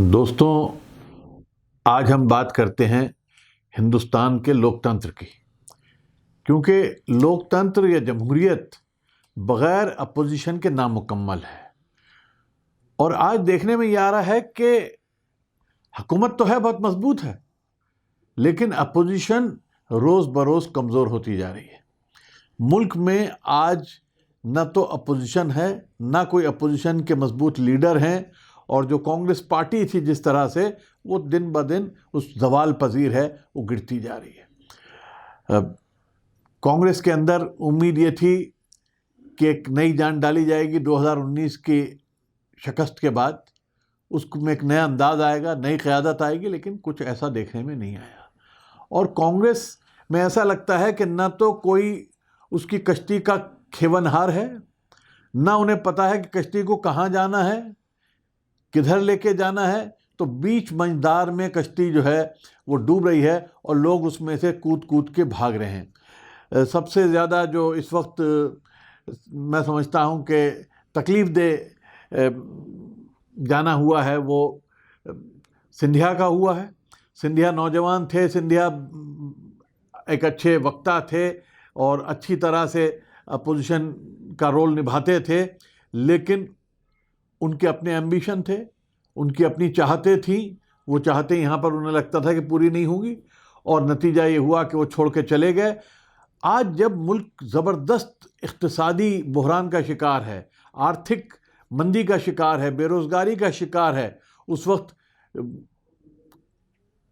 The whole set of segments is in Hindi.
दोस्तों, आज हम बात करते हैं हिंदुस्तान के लोकतंत्र की। क्योंकि लोकतंत्र या जमहूरियत बग़ैर अपोजिशन के नामुकम्मल है। और आज देखने में ये आ रहा है कि हुकूमत तो है, बहुत मजबूत है, लेकिन अपोजिशन रोज़ बरोज़ कमज़ोर होती जा रही है। मुल्क में आज न तो अपोजिशन है, ना कोई अपोजिशन के मजबूत लीडर हैं, और जो कांग्रेस पार्टी थी जिस तरह से, वो दिन ब दिन उस जवाल पजीर है, वो गिरती जा रही है। कांग्रेस के अंदर उम्मीद ये थी कि एक नई जान डाली जाएगी 2019 की शिकस्त के बाद, उसमें एक नया अंदाज आएगा, नई क़यादत आएगी, लेकिन कुछ ऐसा देखने में नहीं आया। और कांग्रेस में ऐसा लगता है कि न तो कोई उसकी कश्ती का खेवनहार है, ना उन्हें पता है कि कश्ती को कहाँ जाना है, किधर लेके जाना है। तो बीच मंझदार में कश्ती जो है वो डूब रही है और लोग उसमें से कूद कूद के भाग रहे हैं। सबसे ज़्यादा जो इस वक्त मैं समझता हूँ कि तकलीफ़ दे जाना हुआ है, वो सिंधिया का हुआ है। सिंधिया नौजवान थे, सिंधिया एक अच्छे वक्ता थे और अच्छी तरह से अपोजिशन का रोल निभाते थे, लेकिन उनके अपने एम्बिशन थे, उनकी अपनी चाहतें थीं। वो चाहतें यहाँ पर उन्हें लगता था कि पूरी नहीं होंगी, और नतीजा ये हुआ कि वो छोड़ के चले गए। आज जब मुल्क ज़बरदस्त इक़्तिसादी बहरान का शिकार है, आर्थिक मंदी का शिकार है, बेरोज़गारी का शिकार है, उस वक्त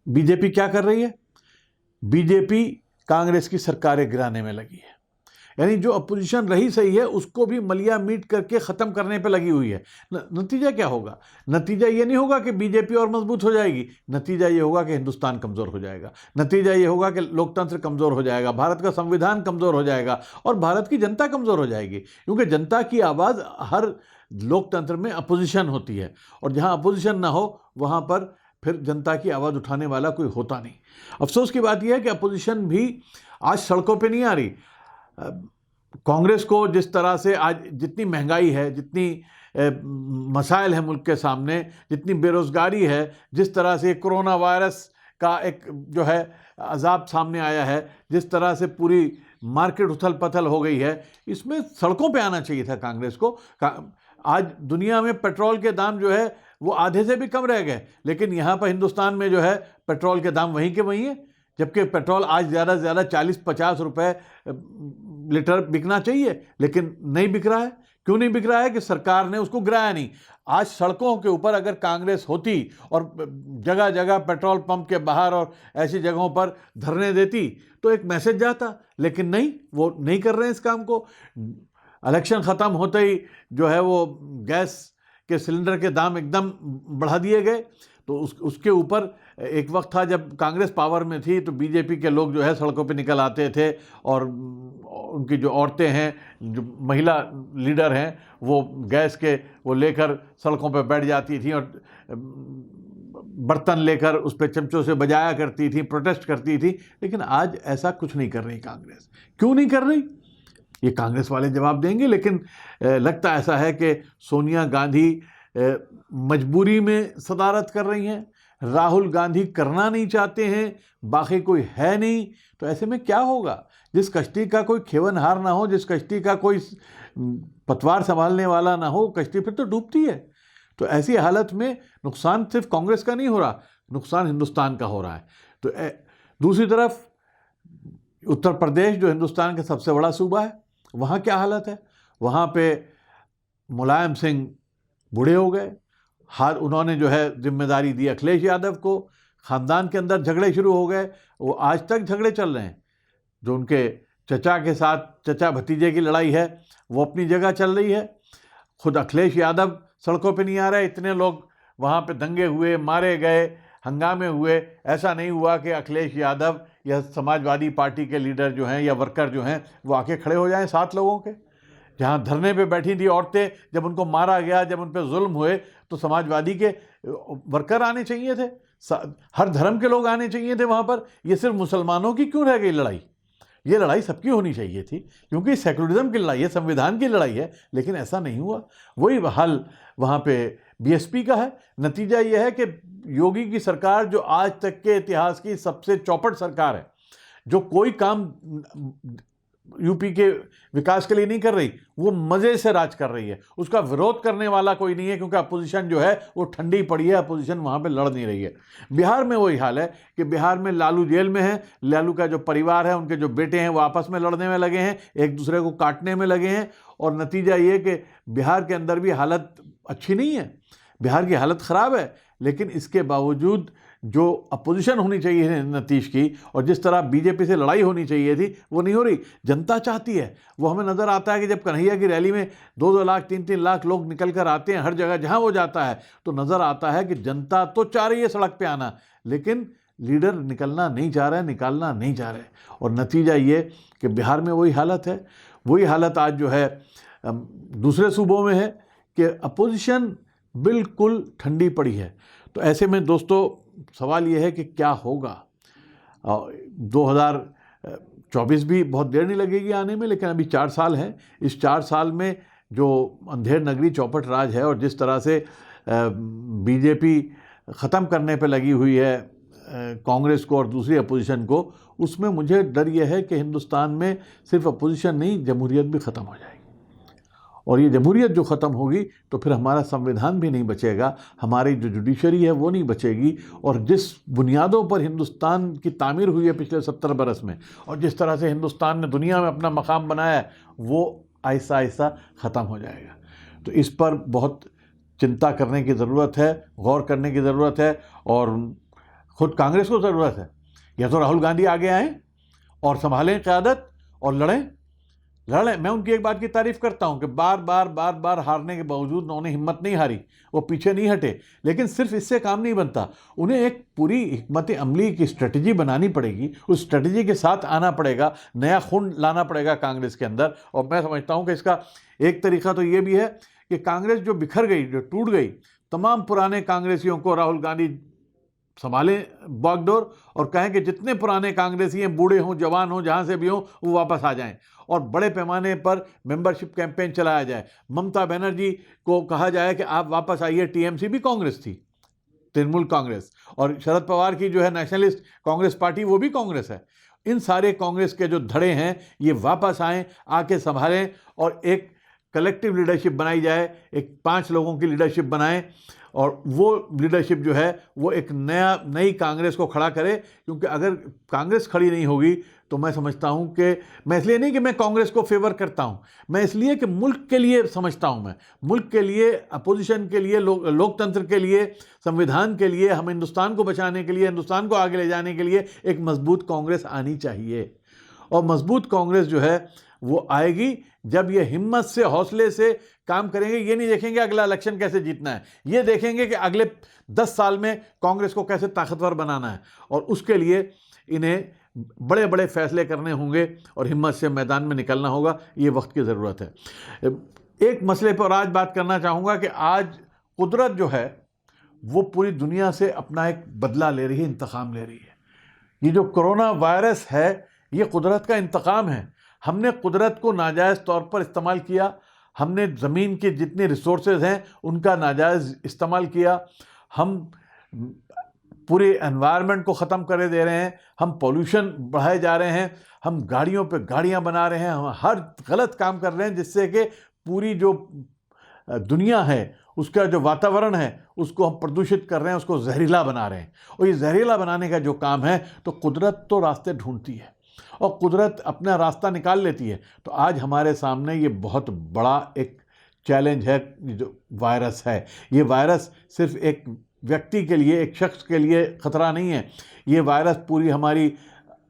बीजेपी क्या कर रही है? बीजेपी कांग्रेस की सरकारें गिराने में लगी है। यानी जो अपोजिशन रही सही है, उसको भी मलिया मीट करके ख़त्म करने पे लगी हुई है। नतीजा क्या होगा? नतीजा ये नहीं होगा कि बीजेपी और मजबूत हो जाएगी, नतीजा ये होगा कि हिंदुस्तान कमज़ोर हो जाएगा, नतीजा ये होगा कि लोकतंत्र कमज़ोर हो जाएगा, भारत का संविधान कमज़ोर हो जाएगा और भारत की जनता कमज़ोर हो जाएगी। क्योंकि जनता की आवाज़ हर लोकतंत्र में अपोजिशन होती है, और जहाँ अपोजिशन ना हो वहाँ पर फिर जनता की आवाज़ उठाने वाला कोई होता नहीं। अफसोस की बात यह है कि अपोजिशन भी आज सड़कों पर नहीं आ रही। कांग्रेस को जिस तरह से आज जितनी महंगाई है, जितनी मसाइल है मुल्क के सामने, जितनी बेरोज़गारी है, जिस तरह से कोरोना वायरस का एक जो है अजाब सामने आया है, जिस तरह से पूरी मार्केट उथल पथल हो गई है, इसमें सड़कों पे आना चाहिए था कांग्रेस को। आज दुनिया में पेट्रोल के दाम जो है वो आधे से भी कम रह गए, लेकिन यहाँ पर हिंदुस्तान में जो है पेट्रोल के दाम वहीं के वहीं हैं, जबकि पेट्रोल आज ज़्यादा से ज़्यादा 40-50 रुपए लीटर बिकना चाहिए, लेकिन नहीं बिक रहा है। क्यों नहीं बिक रहा है? कि सरकार ने उसको गिराया नहीं। आज सड़कों के ऊपर अगर कांग्रेस होती और जगह जगह पेट्रोल पंप के बाहर और ऐसी जगहों पर धरने देती तो एक मैसेज जाता, लेकिन नहीं, वो नहीं कर रहे हैं इस काम को। इलेक्शन ख़त्म होते ही जो है वो गैस के सिलेंडर के दाम एकदम बढ़ा दिए गए। तो उसके ऊपर एक वक्त था जब कांग्रेस पावर में थी, तो बीजेपी के लोग जो है सड़कों पे निकल आते थे, और उनकी जो औरतें हैं, जो महिला लीडर हैं, वो गैस के वो लेकर सड़कों पे बैठ जाती थी और बर्तन लेकर उस पर चमचों से बजाया करती थी, प्रोटेस्ट करती थी। लेकिन आज ऐसा कुछ नहीं कर रही कांग्रेस। क्यों नहीं कर रही? ये कांग्रेस वाले जवाब देंगे, लेकिन लगता ऐसा है कि सोनिया गांधी मजबूरी में सदारत कर रही हैं, राहुल गांधी करना नहीं चाहते हैं, बाकी कोई है नहीं। तो ऐसे में क्या होगा? जिस कश्ती का कोई खेवनहार ना हो, जिस कश्ती का कोई पतवार संभालने वाला ना हो, कश्ती फिर तो डूबती है। तो ऐसी हालत में नुकसान सिर्फ कांग्रेस का नहीं हो रहा, नुकसान हिंदुस्तान का हो रहा है। तो दूसरी तरफ उत्तर प्रदेश जो हिंदुस्तान का सबसे बड़ा सूबा है, वहाँ क्या हालत है? वहाँ पे मुलायम सिंह बूढ़े हो गए, उन्होंने जो है जिम्मेदारी दी अखिलेश यादव को, ख़ानदान के अंदर झगड़े शुरू हो गए, वो आज तक झगड़े चल रहे हैं। जो उनके चचा के साथ चचा भतीजे की लड़ाई है, वो अपनी जगह चल रही है। खुद अखिलेश यादव सड़कों पे नहीं आ रहे, इतने लोग वहाँ पे दंगे हुए, मारे गए, हंगामे हुए। ऐसा नहीं हुआ कि अखिलेश यादव या समाजवादी पार्टी के लीडर जो हैं या वर्कर जो हैं वो आके खड़े हो जाएं 7 लोगों के। जहाँ धरने पे बैठी थी औरतें, जब उनको मारा गया, जब उन पर जुल्म हुए, तो समाजवादी के वर्कर आने चाहिए थे, हर धर्म के लोग आने चाहिए थे वहाँ पर। ये सिर्फ मुसलमानों की क्यों रह गई लड़ाई? ये लड़ाई सबकी होनी चाहिए थी, क्योंकि सेकुलरिज्म की लड़ाई है, संविधान की लड़ाई है, लेकिन ऐसा नहीं हुआ। वही हाल वहाँ पे बीएसपी का है। नतीजा यह है कि योगी की सरकार जो आज तक के इतिहास की सबसे चौपट सरकार है, जो कोई काम यूपी के विकास के लिए नहीं कर रही, वो मजे से राज कर रही है। उसका विरोध करने वाला कोई नहीं है, क्योंकि अपोजिशन जो है वो ठंडी पड़ी है, अपोजिशन वहां पे लड़ नहीं रही है। बिहार में वही हाल है कि बिहार में लालू जेल में है, लालू का जो परिवार है, उनके जो बेटे हैं वो आपस में लड़ने में लगे हैं, एक दूसरे को काटने में लगे हैं, और नतीजा ये कि बिहार के अंदर भी हालत अच्छी नहीं है, बिहार की हालत ख़राब है। लेकिन इसके बावजूद जो अपोजिशन होनी चाहिए नीतीश की, और जिस तरह बीजेपी से लड़ाई होनी चाहिए थी, वो नहीं हो रही। जनता चाहती है, वो हमें नज़र आता है कि जब कन्हैया की रैली में 2-2 लाख 3-3 लाख लोग निकल कर आते हैं, हर जगह जहां वो जाता है, तो नज़र आता है कि जनता तो चाह रही है सड़क पे आना, लेकिन लीडर निकलना नहीं चाह रहे, निकालना नहीं चाह रहे। और नतीजा ये कि बिहार में वही हालत है। वही हालत आज जो है दूसरे सूबों में है कि अपोजिशन बिल्कुल ठंडी पड़ी है। तो ऐसे में दोस्तों सवाल यह है कि क्या होगा। 2024 भी बहुत देर नहीं लगेगी आने में, लेकिन अभी 4 साल हैं। इस 4 साल में जो अंधेर नगरी चौपट राज है, और जिस तरह से बीजेपी ख़त्म करने पे लगी हुई है कांग्रेस को और दूसरी अपोजिशन को, उसमें मुझे डर यह है कि हिंदुस्तान में सिर्फ अपोजिशन नहीं, जमहूरियत भी ख़त्म हो जाएगी। और ये जमहूरियत जो ख़त्म होगी तो फिर हमारा संविधान भी नहीं बचेगा, हमारी जो जुडिशरी है वो नहीं बचेगी। और जिस बुनियादों पर हिंदुस्तान की तामीर हुई है पिछले 70 बरस में, और जिस तरह से हिंदुस्तान ने दुनिया में अपना मकाम बनाया है, वो आहिस्ता आहिस्ता ख़त्म हो जाएगा। तो इस पर बहुत चिंता करने की ज़रूरत है, गौर करने की ज़रूरत है, और ख़ुद कांग्रेस को ज़रूरत है। या तो राहुल गांधी आगे आएँ और संभालें क़यादत और लड़ें। मैं उनकी एक बात की तारीफ़ करता हूं कि बार बार हारने के बावजूद उन्होंने हिम्मत नहीं हारी, वो पीछे नहीं हटे। लेकिन सिर्फ इससे काम नहीं बनता, उन्हें एक पूरी हिकमत अमली की स्ट्रेटजी बनानी पड़ेगी, उस स्ट्रेटजी के साथ आना पड़ेगा, नया खून लाना पड़ेगा कांग्रेस के अंदर। और मैं समझता हूं कि इसका एक तरीका तो ये भी है कि कांग्रेस जो बिखर गई, जो टूट गई, तमाम पुराने कांग्रेसियों को राहुल गांधी संभालें बागडोर, और कहें कि जितने पुराने कांग्रेसी हैं, बूढ़े हों जवान हों, जहां से भी हों, वो वापस आ जाएं, और बड़े पैमाने पर मेंबरशिप कैंपेन चलाया जाए। ममता बनर्जी को कहा जाए कि आप वापस आइए, टीएमसी भी कांग्रेस थी, तृणमूल कांग्रेस, और शरद पवार की जो है नेशनलिस्ट कांग्रेस पार्टी, वो भी कांग्रेस है। इन सारे कांग्रेस के जो धड़े हैं ये वापस आएँ, आके संभालें, और एक कलेक्टिव लीडरशिप बनाई जाए, एक 5 लोगों की लीडरशिप बनाएं, और वो लीडरशिप जो है वो एक नई कांग्रेस को खड़ा करे। क्योंकि अगर कांग्रेस खड़ी नहीं होगी तो मैं समझता हूं कि, मैं इसलिए नहीं कि मैं कांग्रेस को फेवर करता हूं, मैं इसलिए कि मुल्क के लिए समझता हूं, मैं मुल्क के लिए, अपोजिशन के लिए, लोकतंत्र के लिए, संविधान के लिए, हम हिंदुस्तान को बचाने के लिए, हिंदुस्तान को आगे ले जाने के लिए एक मजबूत कांग्रेस आनी चाहिए। और मजबूत कांग्रेस जो है वो आएगी जब ये हिम्मत से, हौसले से काम करेंगे। ये नहीं देखेंगे अगला इलेक्शन कैसे जीतना है, ये देखेंगे कि अगले 10 साल में कांग्रेस को कैसे ताकतवर बनाना है, और उसके लिए इन्हें बड़े बड़े फैसले करने होंगे और हिम्मत से मैदान में निकलना होगा। ये वक्त की ज़रूरत है। एक मसले पर आज बात करना चाहूँगा कि आज कुदरत जो है वो पूरी दुनिया से अपना एक बदला ले रही है, इंतकाम ले रही है। ये जो कोरोना वायरस है ये कुदरत का इंतकाम है। हमने कुदरत को नाजायज़ तौर पर इस्तेमाल किया, हमने ज़मीन के जितने रिसोर्सेज हैं उनका नाजायज़ इस्तेमाल किया, हम पूरे एनवायरनमेंट को ख़त्म करे दे रहे हैं, हम पोल्यूशन बढ़ाए जा रहे हैं, हम गाड़ियों पे गाड़ियां बना रहे हैं, हम हर गलत काम कर रहे हैं, जिससे कि पूरी जो दुनिया है उसका जो वातावरण है उसको हम प्रदूषित कर रहे हैं, उसको जहरीला बना रहे हैं। और ये जहरीला बनाने का जो काम है, तो कुदरत तो रास्ते ढूंढती है और कुदरत अपना रास्ता निकाल लेती है। तो आज हमारे सामने ये बहुत बड़ा एक चैलेंज है, जो वायरस है। ये वायरस सिर्फ एक व्यक्ति के लिए, एक शख्स के लिए ख़तरा नहीं है, ये वायरस पूरी हमारी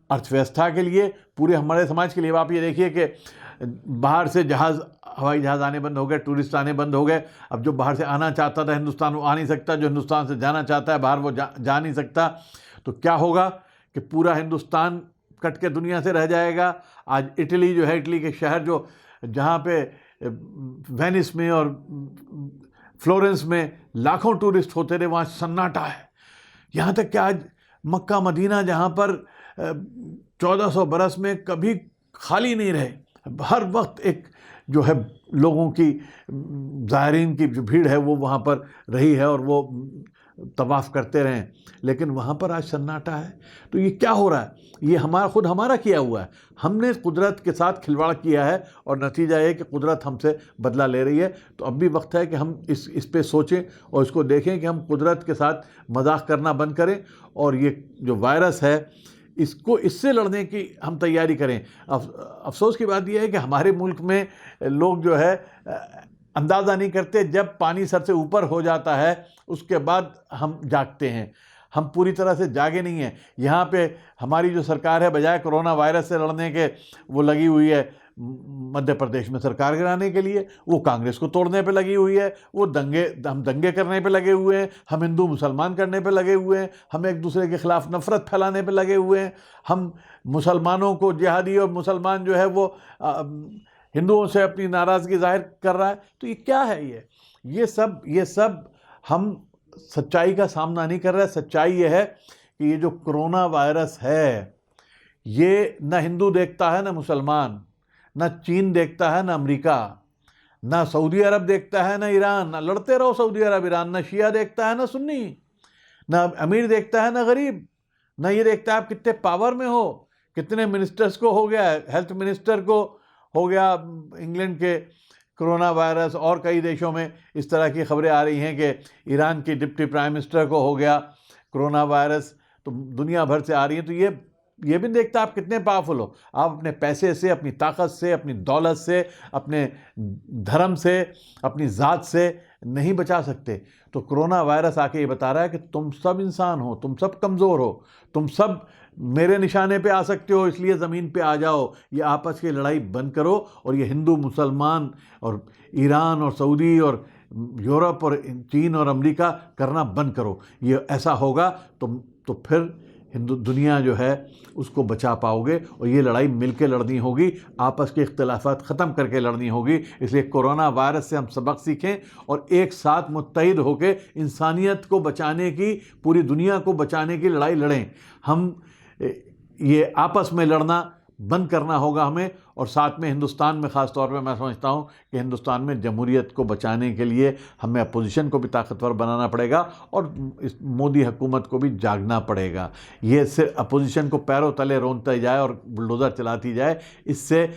अर्थव्यवस्था के लिए, पूरे हमारे समाज के लिए। आप ये देखिए कि बाहर से हवाई जहाज़ आने बंद हो गए, टूरिस्ट आने बंद हो गए। अब जो बाहर से आना चाहता था हिंदुस्तान, वो आ नहीं सकता, जो हिंदुस्तान से जाना चाहता है बाहर, वो जा नहीं सकता। तो क्या होगा कि पूरा हिंदुस्तान कट के दुनिया से रह जाएगा। आज इटली जो है, इटली के शहर जो जहाँ पे वेनिस में और फ्लोरेंस में लाखों टूरिस्ट होते रहे, वहाँ सन्नाटा है। यहाँ तक कि आज मक्का मदीना, जहाँ पर 1400 बरस में कभी खाली नहीं रहे, हर वक्त एक जो है लोगों की, ज़ायरीन की जो भीड़ है वो वहाँ पर रही है और वो तवाफ़ करते रहें, लेकिन वहाँ पर आज सन्नाटा है। तो ये क्या हो रहा है? ये हमारा किया हुआ है। हमने कुदरत के साथ खिलवाड़ किया है और नतीजा ये कि कुदरत हमसे बदला ले रही है। तो अब भी वक्त है कि हम इस पे सोचें और इसको देखें कि हम कुदरत के साथ मजाक करना बंद करें और ये जो वायरस है इससे लड़ने की हम तैयारी करें। अफसोस की बात यह है कि हमारे मुल्क में लोग जो है अंदाज़ा नहीं करते, जब पानी सर से ऊपर हो जाता है उसके बाद हम जागते हैं। हम पूरी तरह से जागे नहीं हैं। यहाँ पे हमारी जो सरकार है, बजाय कोरोना वायरस से लड़ने के वो लगी हुई है मध्य प्रदेश में सरकार गिराने के लिए, वो कांग्रेस को तोड़ने पे लगी हुई है, वो हम दंगे करने पे लगे हुए हैं, हम हिंदू मुसलमान करने पे लगे हुए हैं, हम एक दूसरे के खिलाफ नफरत फैलाने पे लगे हुए हैं, हम मुसलमानों को जिहादी और मुसलमान जो है वो हिंदुओं से अपनी नाराज़गी जाहिर कर रहा है। तो ये क्या है? ये सब हम सच्चाई का सामना नहीं कर रहे। सच्चाई ये है कि ये जो कोरोना वायरस है, ये न हिंदू देखता है, न मुसलमान, न चीन देखता है, न अमेरिका, न सऊदी अरब देखता है, न ईरान। न लड़ते रहो सऊदी अरब ईरान। न शिया देखता है, न सुन्नी, न अमीर देखता है, न गरीब, न ये देखता है आप कितने पावर में हो, कितने मिनिस्टर्स को हो गया, हेल्थ मिनिस्टर को हो गया इंग्लैंड के कोरोना वायरस, और कई देशों में इस तरह की खबरें आ रही हैं कि ईरान की डिप्टी प्राइम मिनिस्टर को हो गया कोरोना वायरस। तो दुनिया भर से आ रही हैं। तो ये भी देखता आप कितने पावरफुल हो। आप अपने पैसे से, अपनी ताकत से, अपनी दौलत से, अपने धर्म से, अपनी ज़ात से नहीं बचा सकते। तो कोरोना वायरस आके ये बता रहा है कि तुम सब इंसान हो, तुम सब कमज़ोर हो, तुम सब मेरे निशाने पे आ सकते हो, इसलिए ज़मीन पे आ जाओ। ये आपस की लड़ाई बंद करो और ये हिंदू मुसलमान और ईरान और सऊदी और यूरोप और चीन और अमेरिका करना बंद करो। ये ऐसा होगा तो फिर हिंदू दुनिया जो है उसको बचा पाओगे। और ये लड़ाई मिलकर लड़नी होगी, आपस के इख्तिलाफात ख़त्म करके लड़नी होगी। इसलिए कोरोना वायरस से हम सबक सीखें और एक साथ मुत्तहिद होकर इंसानियत को बचाने की, पूरी दुनिया को बचाने की लड़ाई लड़ें। हम ये आपस में लड़ना बंद करना होगा हमें। और साथ में हिंदुस्तान में ख़ास तौर पे मैं समझता हूँ कि हिंदुस्तान में जमहूरियत को बचाने के लिए हमें अपोजिशन को भी ताकतवर बनाना पड़ेगा और इस मोदी हुकूमत को भी जागना पड़ेगा। ये सिर्फ अपोजिशन को पैरों तले रोनता जाए और बुलडोज़र चलाती जाए, इससे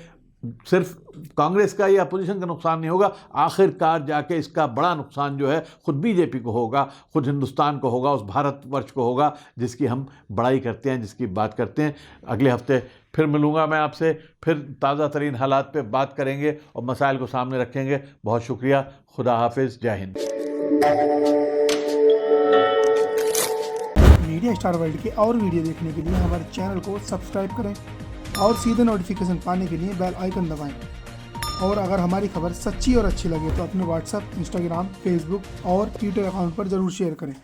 सिर्फ कांग्रेस का या अपोजिशन का नुकसान नहीं होगा, आखिरकार जाके इसका बड़ा नुकसान जो है खुद बीजेपी को होगा, खुद हिंदुस्तान को होगा, उस भारतवर्ष को होगा जिसकी हम बड़ाई करते हैं, जिसकी बात करते हैं। अगले हफ्ते फिर मिलूँगा मैं आपसे, फिर ताज़ा तरीन हालात पे बात करेंगे और मसाइल को सामने रखेंगे। बहुत शुक्रिया। खुदा हाफिज़। जय हिंद। मीडिया स्टार वर्ल्ड के और वीडियो देखने के लिए हमारे चैनल को सब्सक्राइब करें और सीधे नोटिफिकेशन पाने के लिए बेल आइकन दबाएं। और अगर हमारी खबर सच्ची और अच्छी लगे तो अपने व्हाट्सएप, इंस्टाग्राम, फेसबुक और ट्विटर अकाउंट पर ज़रूर शेयर करें।